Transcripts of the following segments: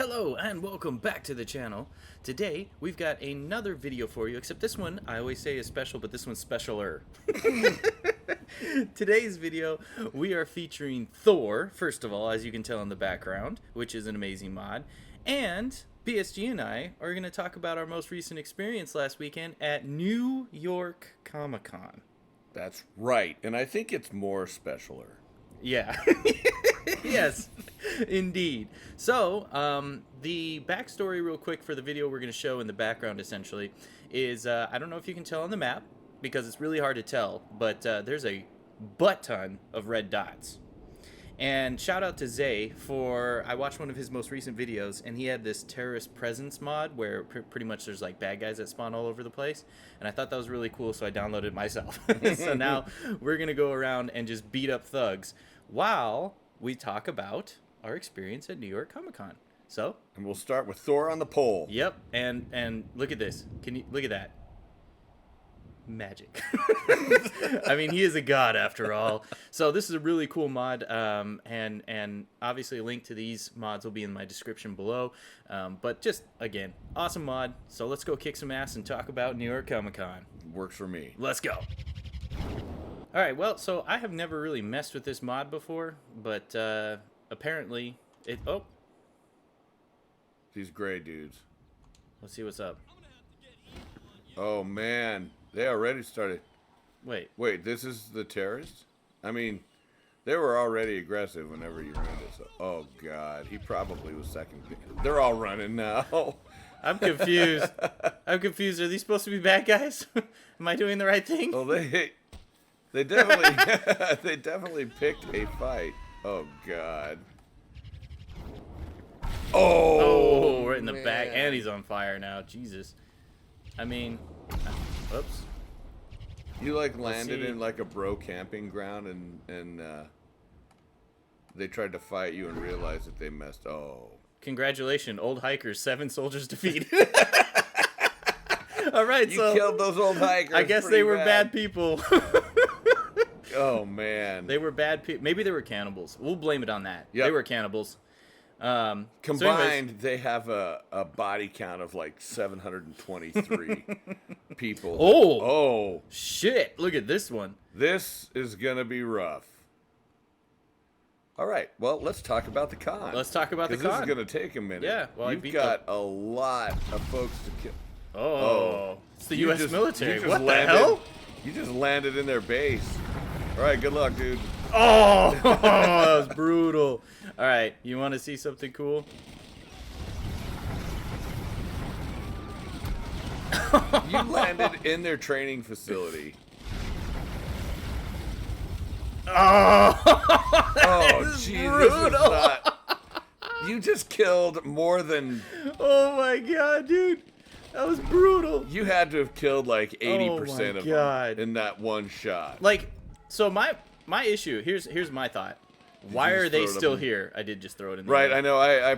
Hello and welcome back to the channel. Today we've got another video for you, except this one I always say is special, but this one's specialer. Today's video we are featuring Thor, first of all, as you can tell in the background, which is an amazing mod, and BSG and I are going to talk about our most recent experience last weekend at New York Comicon. That's right, and I think it's more specialer. Yeah. Yes, indeed. So, the backstory real quick for the video we're going to show in the background, essentially, is, I don't know if you can tell on the map, because it's really hard to tell, but there's a butt-ton of red dots. And shout out to Zay for, I watched one of his most recent videos, and he had this terrorist presence mod where pretty much there's like bad guys that spawn all over the place. And I thought that was really cool, so I downloaded it myself. So now we're going to go around and just beat up thugs while we talk about our experience at New York Comicon. So, And we'll start with Thor on the pole. yep, and look at this. Can you look at that? Magic. I mean, he is a god after all. So this is a really cool mod, and obviously a link to these mods will be in my description below. But just again, awesome mod. So let's go kick some ass and talk about New York Comic Con. Works for me. Let's go. All right. Well, so I have never really messed with this mod before, but apparently it. Oh, These gray dudes. let's see what's up. Oh, man. They already started. Wait. Wait, this is the terrorists? I mean, they were already aggressive whenever you ran this. Oh, God. He probably was second. They're all running now. I'm confused. I'm confused. Are these supposed to be bad guys? Am I doing the right thing? Well, they definitely they definitely picked a fight. Oh, God. Oh, right in the man. back, and he's on fire now. Jesus. I mean, oops. You like landed see. in like a bro camping ground and they tried to fight you and realized that they messed. Oh. Congratulations, old hikers. 7 soldiers defeated. All right, You so killed those old hikers. I guess pretty they were bad people. Oh man. They were bad people. Maybe they were cannibals. We'll blame it on that. Yep. They were cannibals. So Combined, anyways, they have a body count of like 723 people. Oh. Oh. shit! Look at this one. This is gonna be rough. All right. Well, let's talk about the con. Let's talk about the 'Cause this con. is gonna take a minute. Yeah, well, I you've beat got a lot of folks to kill. Oh, it's the U.S. military. You What landed, the hell? You just landed in their base. All right. Good luck, dude. Oh, that was brutal. All right, you want to see something cool? You landed in their training facility. Oh, Oh, is jeez, this is brutal. not. You just killed more than. Oh my god, dude, that was brutal. You had to have killed like 80% Oh my of God. them in that one shot. Like, so my issue here's my thought. Why you are just they throw it up still in- here? I did just throw it in. Right, there. I know. I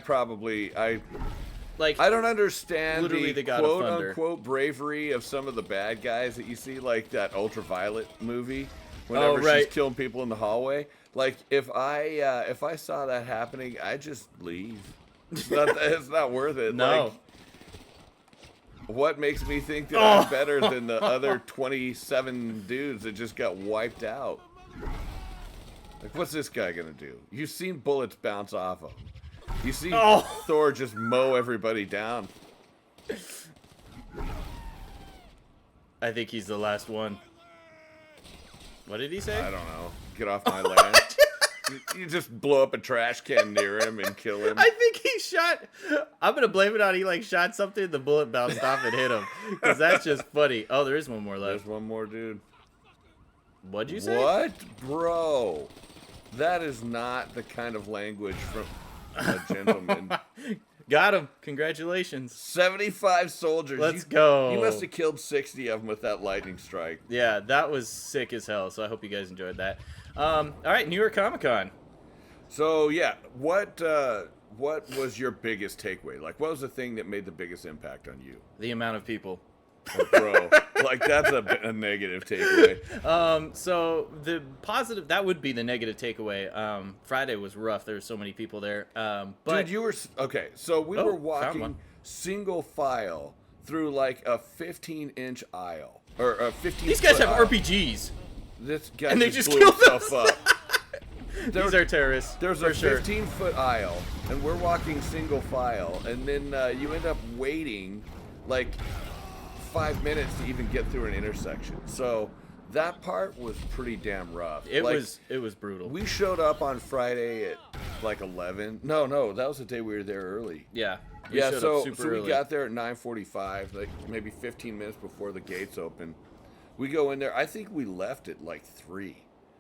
Like, don't understand Literally the the God of quote Thunder. unquote bravery of some of the bad guys that you see, like that Ultraviolet movie. Whenever right. she's killing people in the hallway, like if I saw that happening, I just leave. It's not worth it. No. Like, what makes me think that Oh. I'm better than the other 27 dudes that just got wiped out? Like, what's this guy gonna do? You've seen bullets bounce off him. You see Oh. Thor just mow everybody down. I think he's the last one. What did he say? I don't know. Get off my land. You just blow up a trash can near him and kill him. I think he shot. I'm gonna blame it on he like shot something. The bullet bounced off and hit him. Because that's just funny. Oh, there is one more There's left. one more dude. What'd you say? What? Bro. That is not the kind of language from a gentleman. Got him. Congratulations. 75 soldiers. Let's go. You must have killed 60 of them with that lightning strike. Yeah, that was sick as hell. So I hope you guys enjoyed that. All right, New York Comic Con. So, yeah, what was your biggest takeaway? Like, what was the thing that made the biggest impact on you? The amount of people. Bro, like that's a negative takeaway. So the positive, that would be the negative takeaway. Friday was rough. There were so many people there. But Dude, you were okay. So we were found walking one. single file through like a 15-inch aisle or a 15. These guys have aisle. RPGs. This guy And they just just blew killed himself up. These are terrorists. There's for a sure. 15-foot aisle, and we're walking single file, and then you end up waiting like 5 minutes to even get through an intersection. So that part was pretty damn rough. It was brutal. We showed up on Friday at like 11. No, that was the day we were there early. Yeah. We Yeah, showed so up super we early. got there at 9:45, like maybe 15 minutes before the gates open. We go in there. I think we left at like 3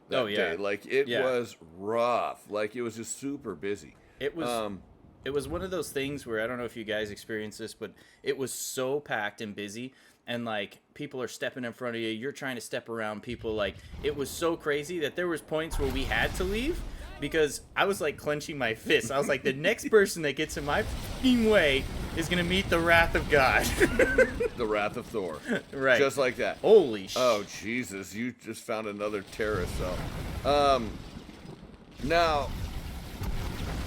that day. Like it was rough. Like it was just super busy. It was one of those things where I don't know if you guys experienced this, but it was so packed and busy, and like people are stepping in front of you, you're trying to step around people. Like it was so crazy that there was points where we had to leave because I was like clenching my fists. I was like, the next person that gets in my fucking way is gonna meet the wrath of God. The wrath of Thor. Right. Just like that. Holy shit. Oh Jesus! You just found another terrorist cell. Now,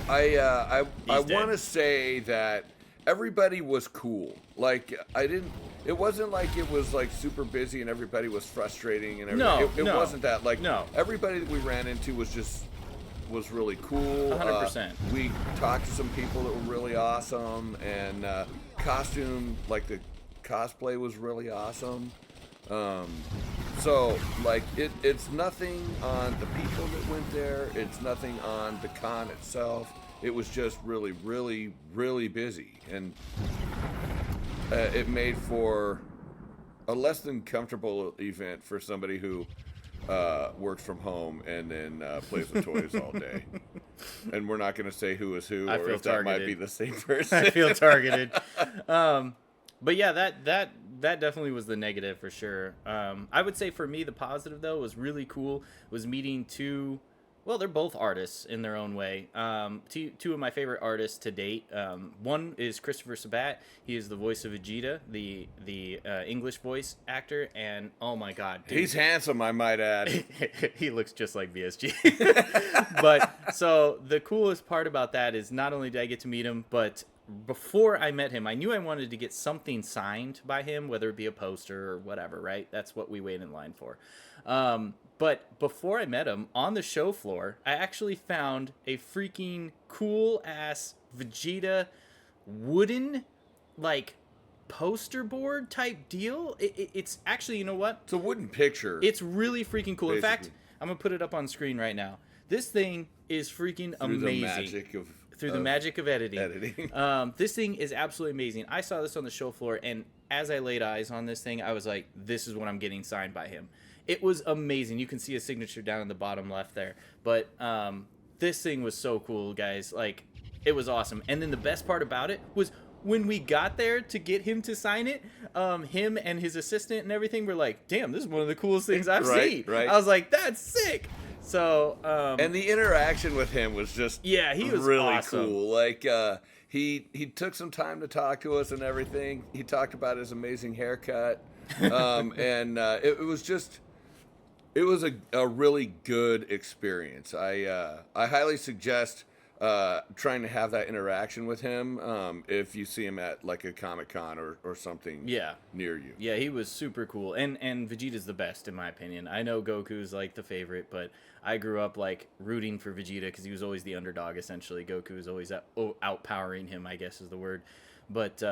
I want to say that everybody was cool. Like it wasn't like it was like super busy and everybody was frustrating and everything. No, it wasn't that. Like no. Everybody that we ran into was really cool. 100%. We talked to some people that were really awesome, and costume, like the cosplay was really awesome. So like it's nothing on the people that went there. It's nothing on the con itself. It was just really, really, really busy, and it made for a less than comfortable event for somebody who works from home and then plays with toys all day. And we're not going to say who is who, I or feel if that targeted. might be the same person. I feel targeted. But yeah, that definitely was the negative for sure. I would say for me, the positive though was really cool. Was meeting two. Well, they're both artists in their own way. Two of my favorite artists to date. One is Christopher Sabat. He is the voice of Vegeta, the English voice actor, and oh my god, dude. He's handsome, I might add. He looks just like VSG. But so the coolest part about that is not only did I get to meet him, but before I met him, I knew I wanted to get something signed by him, whether it be a poster or whatever, right? That's what we wait in line for. But before I met him, on the show floor, I actually found a freaking cool-ass Vegeta wooden, like, poster board type deal. It's actually, you know what? It's a wooden picture. It's really freaking cool. In fact, Basically. I'm going to put it up on screen right now. This thing is freaking amazing. Through the magic of editing. This thing is absolutely amazing. I saw this on the show floor, and as I laid eyes on this thing, I was like, this is what I'm getting signed by him. It was amazing. You can see a signature down in the bottom left there. But this thing was so cool, guys. Like, it was awesome. And then the best part about it was when we got there to get him to sign it, him and his assistant and everything were like, damn, this is one of the coolest things I've seen. Right. I was like, that's sick. So, and the interaction with him was just he was really awesome. cool. Like he took some time to talk to us and everything. He talked about his amazing haircut, and it was a really good experience. I highly suggest trying to have that interaction with him if you see him at like a Comicon or something near you. Yeah, he was super cool. And Vegeta's the best in my opinion. I know Goku's like the favorite, but I grew up like rooting for Vegeta because he was always the underdog essentially. Goku was always outpowering him, I guess is the word. But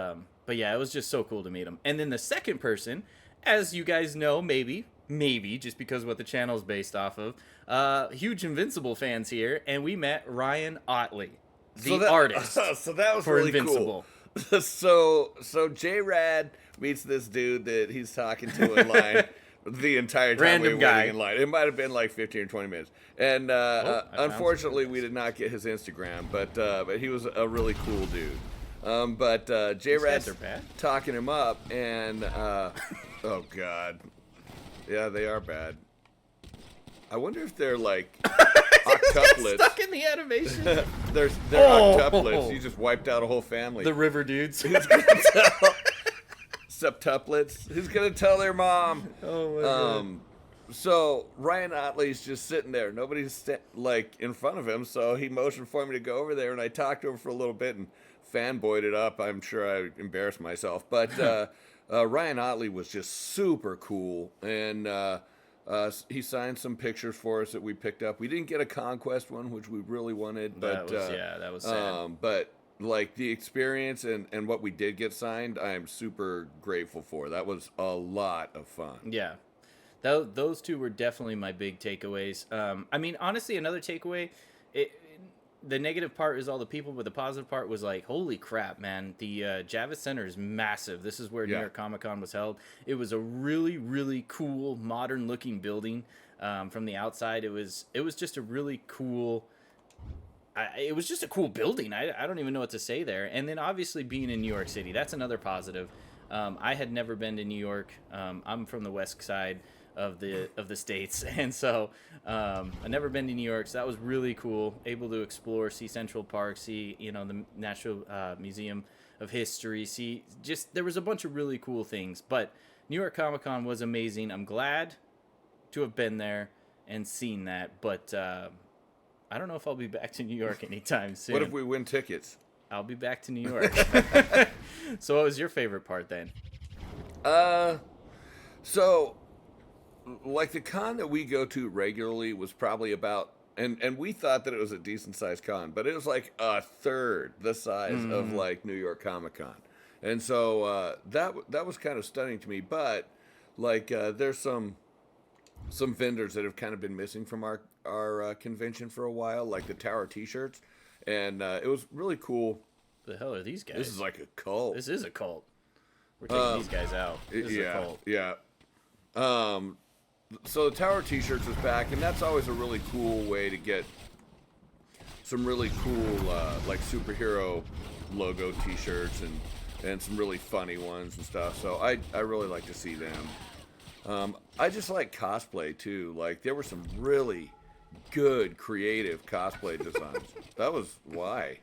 yeah, it was just so cool to meet him. And then the second person, as you guys know, maybe just because of what the channel is based off of, huge Invincible fans here, and we met Ryan Otley, artist. So that was for really Invincible. Cool. So J-Rad meets this dude that he's talking to in line the entire time Random we were guy. waiting in line. It might have been like 15 or 20 minutes. And unfortunately, we did not get his Instagram, but he was a really cool dude. But J-Rad's talking him up, and oh god. Yeah, they are bad. I wonder if they're like octuplets. Stuck in the animation. they're octuplets. You just wiped out a whole family. The river dudes. septuplets. Who's gonna tell their mom? Oh my god. So Ryan Otley's just sitting there. Nobody's like in front of him, so he motioned for me to go over there, and I talked to him for a little bit and fanboyed it up. I'm sure I embarrassed myself, but Ryan Otley was just super cool, and he signed some pictures for us that we picked up. We didn't get a Conquest one, which we really wanted, but that was sad. but like the experience and what we did get signed, I am super grateful for. That was a lot of fun. Yeah. Those two were definitely my big takeaways. I mean, honestly, another takeaway, the negative part is all the people, but the positive part was like, holy crap, man. The Javits Center is massive. This is where New York Comicon was held. It was a really, really cool, modern-looking building from the outside. It was just a really cool... it was just a cool building. I don't even know what to say there. And then obviously being in New York City, that's another positive. I had never been to New York. I'm from the west side of the states, and so I've never been to New York, so that was really cool. Able to explore, see Central Park, see the National Museum of History, see just there was a bunch of really cool things. But New York Comic Con was amazing. I'm glad to have been there and seen that, but I don't know if I'll be back to New York anytime soon. What if we win tickets? I'll be back to New York. So what was your favorite part then? So like the con that we go to regularly was probably about, and we thought that it was a decent sized con, but it was like a third the size of like New York Comic Con. And so that was kind of stunning to me, but like there's some vendors that have kind of been missing from our convention for a while, like the Tower t-shirts, and it was really cool. The hell are these guys? This is like a cult. This is a cult. We're taking these guys out. This is a cult. Yeah. So the Tower t-shirts was back, and that's always a really cool way to get some really cool like superhero logo t-shirts and some really funny ones and stuff. So I really like to see them. I just like cosplay too. Like there were some really good creative cosplay designs. That was why.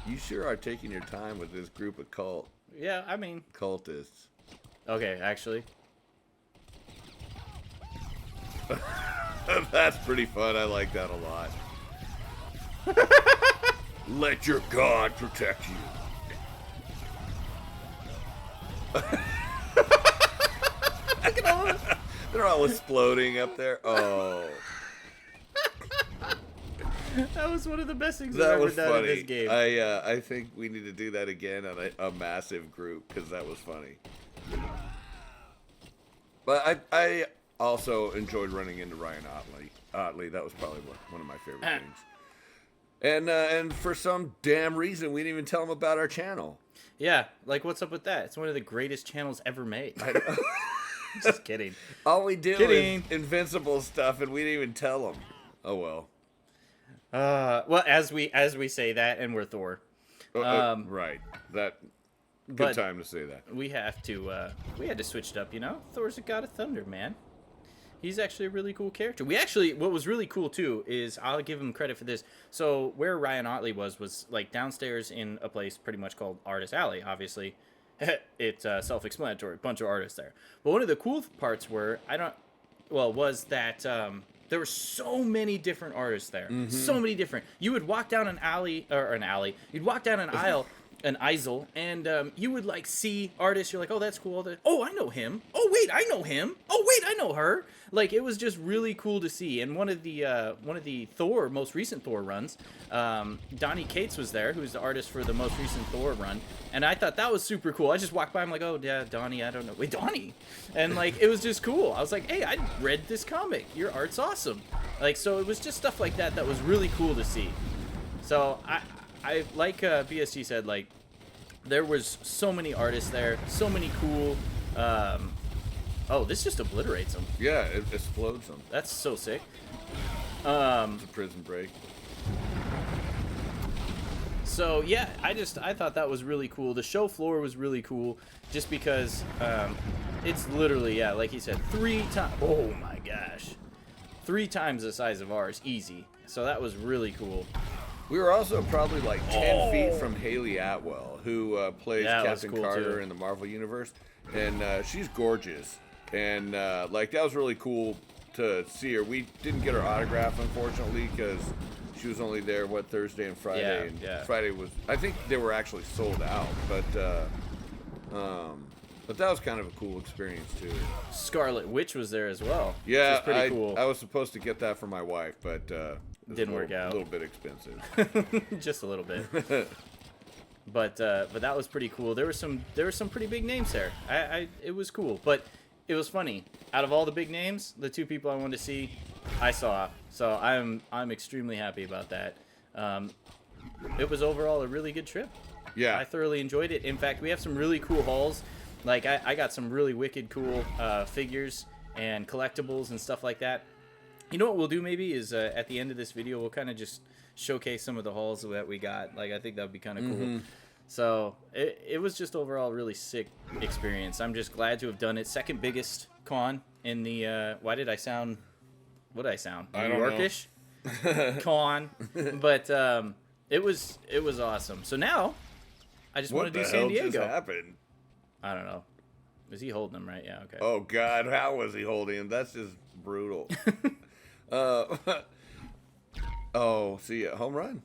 You sure are taking your time with this group of cultists. Okay, actually. That's pretty fun. I like that a lot. Let your God protect you. Look at all They're all exploding up there. Oh. That was one of the best things That I've ever was done funny. in this game. I think we need to do that again on a massive group, because that was funny. But I also enjoyed running into Ryan Otley. That was probably one of my favorite things. And for some damn reason, we didn't even tell him about our channel. Yeah, like what's up with that? It's one of the greatest channels ever made. I know. Just kidding. All we do is Invincible stuff, and we didn't even tell him. Oh well. Well, as we say that, and we're Thor. Right. That. Good time to say that. We had to switch it up, Thor's a god of thunder, man. He's actually a really cool character. What was really cool too is, I'll give him credit for this. So where Ryan Otley was like downstairs in a place pretty much called Artist Alley. Obviously, it's self-explanatory. Bunch of artists there. But one of the cool parts was that there were so many different artists there. Mm-hmm. So many different. You would walk down an alley. You'd walk down an aisle. An aisle, and you would like see artists. You're like, oh, that's cool. Oh, I know him. Oh, wait, I know him. Oh, wait, I know her. Like, it was just really cool to see. And one of the Thor, most recent Thor runs, Donnie Cates was there, who's the artist for the most recent Thor run. And I thought that was super cool. I just walked by. I'm like, oh yeah, Donnie. I don't know. Wait, Donnie. And like, it was just cool. I was like, hey, I read this comic. Your art's awesome. Like, so it was just stuff like that was really cool to see. So I like BSG said, like, there was so many artists there, so many cool. Oh, this just obliterates them. Yeah, it explodes them. That's so sick. It's a prison break. So yeah, I thought that was really cool. The show floor was really cool, just because it's literally, yeah, like he said, 3 times. Oh my gosh, 3 times the size of ours, easy. So that was really cool. We were also probably like 10 feet from Haley Atwell, who plays That was Captain cool, Carter too. in the Marvel Universe. And she's gorgeous. And like that was really cool to see her. We didn't get her autograph, unfortunately, because she was only there, Thursday and Friday. Yeah, and yeah. Friday was, I think they were actually sold out. But that was kind of a cool experience, too. Scarlet Witch was there as well. Yeah, which was pretty cool. I was supposed to get that for my wife, but it was Didn't work out. A little bit expensive. Just a little bit. But that was pretty cool. There were some pretty big names there. It was cool, but it was funny. Out of all the big names, the two people I wanted to see, I saw. So I'm extremely happy about that. It was overall a really good trip. Yeah, I thoroughly enjoyed it. In fact, we have some really cool hauls. Like I got some really wicked cool figures and collectibles and stuff like that. You know what we'll do maybe is at the end of this video we'll kind of just showcase some of the hauls that we got. Like I think that would be kind of cool. So it was just overall a really sick experience. I'm just glad to have done it. Second biggest con in the why did I sound what did I sound? I New don't Yorkish con. But it was awesome. So now I just want to do San Diego. What the hell just happened? I don't know. Is he holding them right? Yeah, okay. Oh God, how was he holding him? That's just brutal. Oh, see, home run.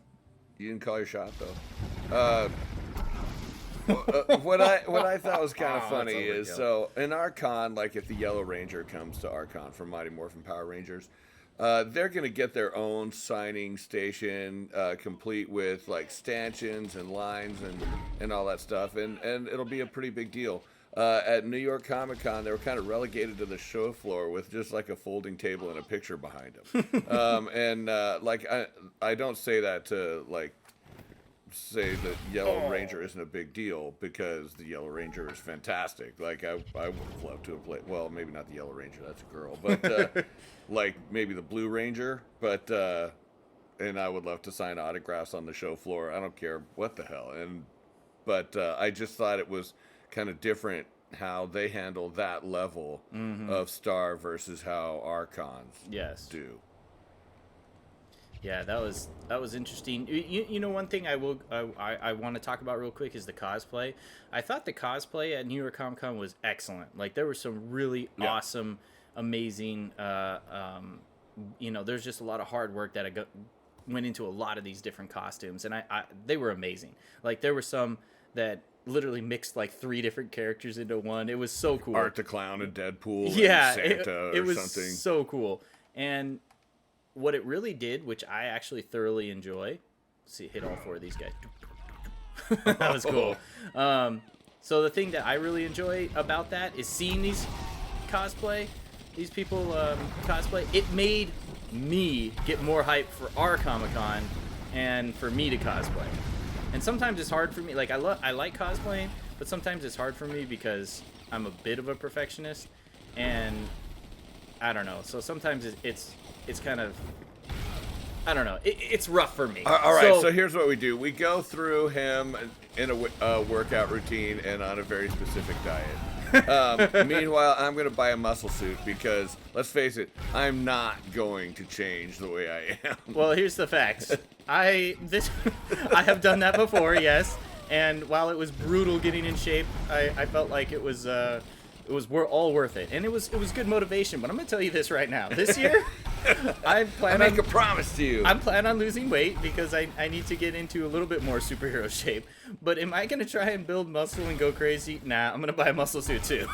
You didn't call your shot though. What I thought was kind of funny is so in our con, like if the Yellow Ranger comes to our con from Mighty Morphin Power Rangers, they're gonna get their own signing station, complete with like stanchions and lines and all that stuff, and it'll be a pretty big deal. At New York Comicon, they were kind of relegated to the show floor with just like a folding table and a picture behind them. Like I don't say that to like say that Yellow Ranger isn't a big deal, because the Yellow Ranger is fantastic. Like I would love to have played. Well, maybe not the Yellow Ranger, that's a girl, but like maybe the Blue Ranger. But and I would love to sign autographs on the show floor. I don't care what the hell. But I just thought it was kind of different how they handle that level of star versus how our cons do. Yeah, that was interesting. You know, one thing I want to talk about real quick is the cosplay. I thought the cosplay at New York Comic Con was excellent. Like there were some really awesome, amazing. You know, there's just a lot of hard work that went into a lot of these different costumes, and they were amazing. Like there were some that literally mixed like 3 different characters into one. It was so cool. Art the Clown and Deadpool. Yeah, and Santa it was something. So cool. And what it really did, which I actually thoroughly enjoy, see, hit all 4 of these guys. That was cool. So the thing that I really enjoy about that is seeing these people cosplay. It made me get more hype for our Comic-Con and for me to cosplay. And sometimes it's hard for me. Like I like cosplaying, but sometimes it's hard for me because I'm a bit of a perfectionist, and I don't know. So sometimes it's kind of, I don't know. It's rough for me. All right. So here's what we do: we go through him in a workout routine and on a very specific diet. Meanwhile, I'm going to buy a muscle suit because, let's face it, I'm not going to change the way I am. Well, here's the facts. I have done that before, yes. And while it was brutal getting in shape, I felt like it was all worth it, and it was good motivation. But I'm gonna tell you this right now: this year, I make a promise to you. I'm planning on losing weight because I need to get into a little bit more superhero shape. But am I gonna try and build muscle and go crazy? Nah, I'm gonna buy a muscle suit too.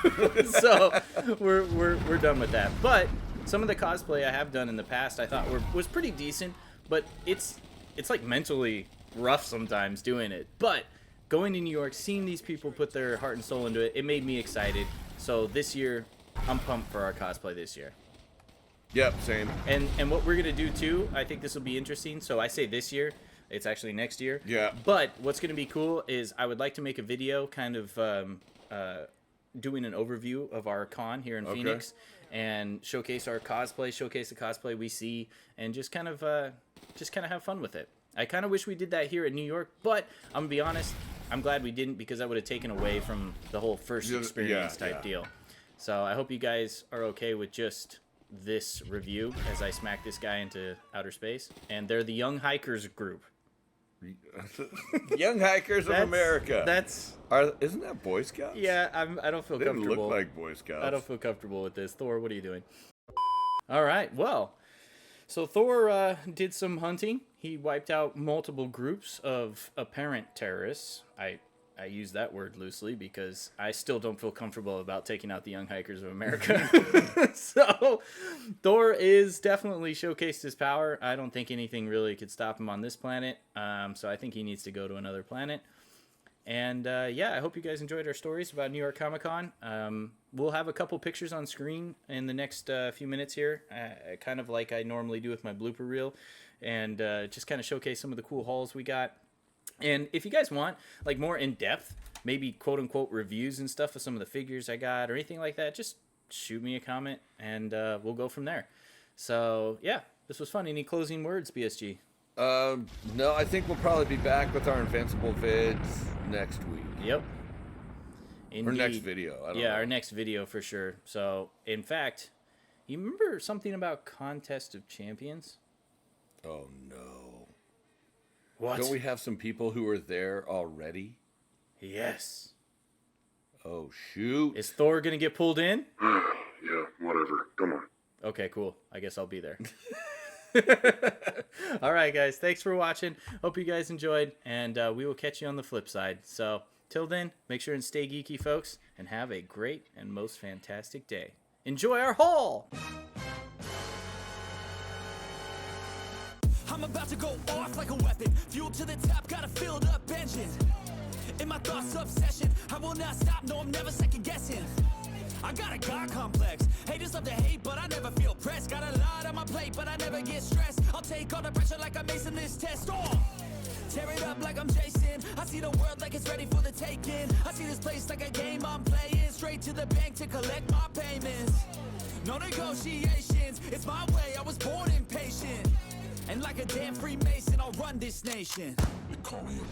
So we're done with that. But some of the cosplay I have done in the past, I thought was pretty decent. But it's like mentally rough sometimes doing it. But going to New York, seeing these people put their heart and soul into it, it made me excited. So this year, I'm pumped for our cosplay this year. Yep, same. And what we're gonna do too, I think this will be interesting. So I say this year, it's actually next year. Yeah. But what's gonna be cool is I would like to make a video, kind of doing an overview of our con here in Phoenix, and showcase our cosplay, showcase the cosplay we see, and just kind of have fun with it. I kind of wish we did that here in New York, but I'm gonna be honest, I'm glad we didn't, because that would have taken away from the whole first experience type deal. So I hope you guys are okay with just this review as I smack this guy into outer space. And they're the Young Hikers group. Young Hikers of America. Isn't that Boy Scouts? Yeah, I don't feel they comfortable. They look like Boy Scouts. I don't feel comfortable with this. Thor, what are you doing? All right, well, so Thor did some hunting. He wiped out multiple groups of apparent terrorists. I use that word loosely because I still don't feel comfortable about taking out the Young Hikers of America. So Thor is definitely showcased his power. I don't think anything really could stop him on this planet. So I think he needs to go to another planet. And yeah, I hope you guys enjoyed our stories about New York Comic-Con. We'll have a couple pictures on screen in the next few minutes here, kind of like I normally do with my blooper reel, and just kind of showcase some of the cool hauls we got. And if you guys want, like, more in-depth, maybe quote-unquote reviews and stuff of some of the figures I got or anything like that, just shoot me a comment, and we'll go from there. So, yeah, this was fun. Any closing words, BSG? No, I think we'll probably be back with our Invincible vids next week. Yep. Indeed. Or next video. I don't know. Our next video for sure. So, in fact, you remember something about Contest of Champions? Oh, no. What? Don't we have some people who are there already? Yes. Oh, shoot. Is Thor going to get pulled in? Yeah, whatever. Come on. Okay, cool. I guess I'll be there. All right, guys. Thanks for watching. Hope you guys enjoyed, and we will catch you on the flip side. So, till then, make sure and stay geeky, folks, and have a great and most fantastic day. Enjoy our haul! I'm about to go off like a weapon. Fuel to the top, got a filled up engine. In my thoughts, obsession. I will not stop, no, I'm never second guessing. I got a God complex. Haters love to hate, but I never feel pressed. Got a lot on my plate, but I never get stressed. I'll take all the pressure like I'm acing this test. Tear it up like I'm Jason. I see the world like it's ready for the taking. I see this place like a game I'm playing. Straight to the bank to collect my payments. No negotiations, it's my way, I was born impatient. And like a damn Freemason, I'll run this nation. They call me a